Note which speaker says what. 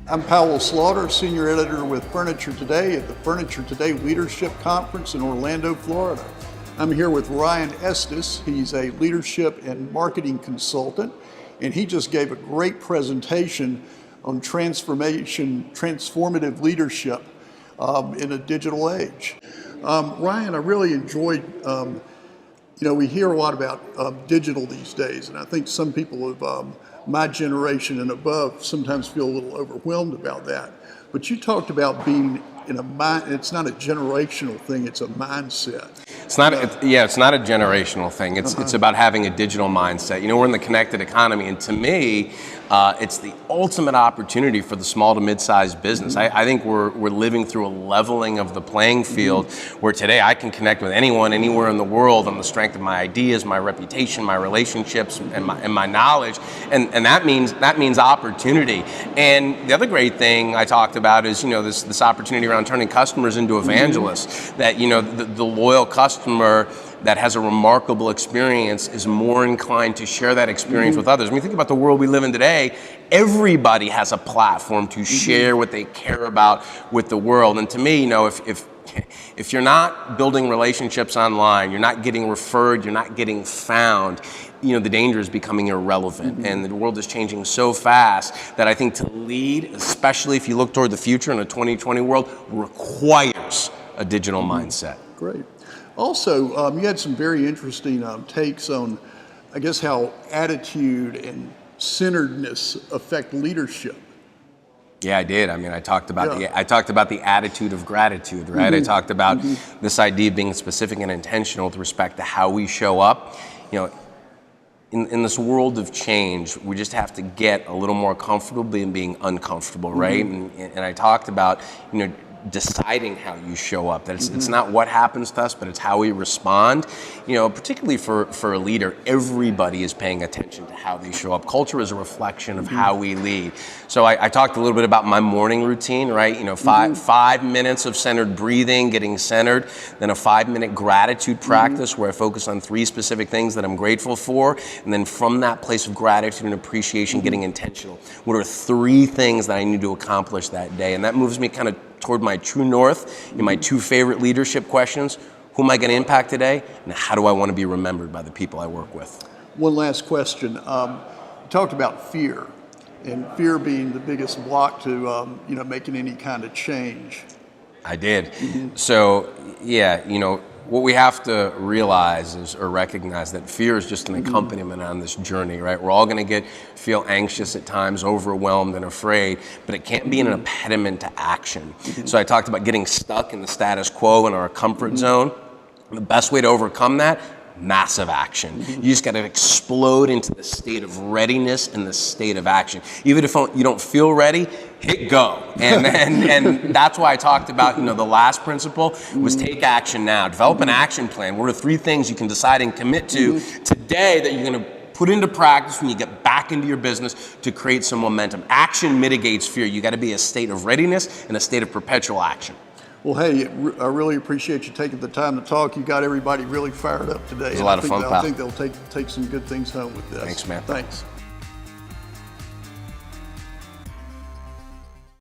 Speaker 1: I'm Powell Slaughter, Senior Editor with Furniture Today at the Furniture Today Leadership Conference in Orlando, Florida. I'm here with Ryan Estis. He's a leadership and marketing consultant, and he just gave a great presentation on transformative leadership in a digital age. Ryan, I really enjoyed, we hear a lot about digital these days, and I think some people of my generation and above sometimes feel a little overwhelmed about that. But you talked about being in a mind, it's not a generational thing, it's a mindset.
Speaker 2: It's not a generational thing. It's about having a digital mindset. You know, we're in the connected economy, and to me, it's the ultimate opportunity for the small to mid-sized business. I think we're living through a leveling of the playing field where today I can connect with anyone, anywhere in the world on the strength of my ideas, my reputation, my relationships, and my knowledge, and that means opportunity. And the other great thing I talked about is, you know, this opportunity around turning customers into evangelists. That, you know, the loyal customer that has a remarkable experience is more inclined to share that experience with others. When you think about the world we live in today, everybody has a platform to share what they care about with the world. And to me, you know, if you're not building relationships online, you're not getting referred, you're not getting found, you know, the danger is becoming irrelevant. And the world is changing so fast that I think to lead, especially if you look toward the future in a 2020 world, requires a digital mindset.
Speaker 1: Great. Also, you had some very interesting takes on, I guess, how attitude and centeredness affect leadership.
Speaker 2: Yeah, I did. I mean, I talked about the attitude of gratitude, right? I talked about this idea of being specific and intentional with respect to how we show up. You know, in this world of change, we just have to get a little more comfortable in being uncomfortable, right? And I talked about, you know, deciding how you show up. That it's not what happens to us, but it's how we respond. You know, particularly for a leader, everybody is paying attention to how they show up. Culture is a reflection of how we lead. So I talked a little bit about my morning routine, right? You know, five minutes of centered breathing, getting centered, then a 5-minute gratitude practice where I focus on 3 specific things that I'm grateful for, and then from that place of gratitude and appreciation, getting intentional. What are 3 things that I need to accomplish that day? And that moves me kind of toward my true north in my 2 favorite leadership questions. Who am I going to impact today? And how do I want to be remembered by the people I work with? One
Speaker 1: last question. You talked about fear, and fear being the biggest block to making any kind of change.
Speaker 2: I did. So, yeah, you know, what we have to realize or recognize that fear is just an accompaniment on this journey, right? We're all going to feel anxious at times, overwhelmed and afraid, but it can't be an impediment to action. So I talked about getting stuck in the status quo in our comfort zone. The best way to overcome that, massive action. You just got to explode into the state of readiness and the state of action. Even if you don't feel ready, hit go. And that's why I talked about, you know, the last principle was take action now. Develop an action plan. What are 3 things you can decide and commit to today that you're going to put into practice when you get back into your business to create some momentum? Action mitigates fear. You got to be a state of readiness and a state of perpetual action.
Speaker 1: Well, hey, I really appreciate you taking the time to talk. You got everybody really fired up today.
Speaker 2: It was a lot of fun, pal.
Speaker 1: I think they'll take some good things home with this.
Speaker 2: Thanks, man.
Speaker 1: Thanks.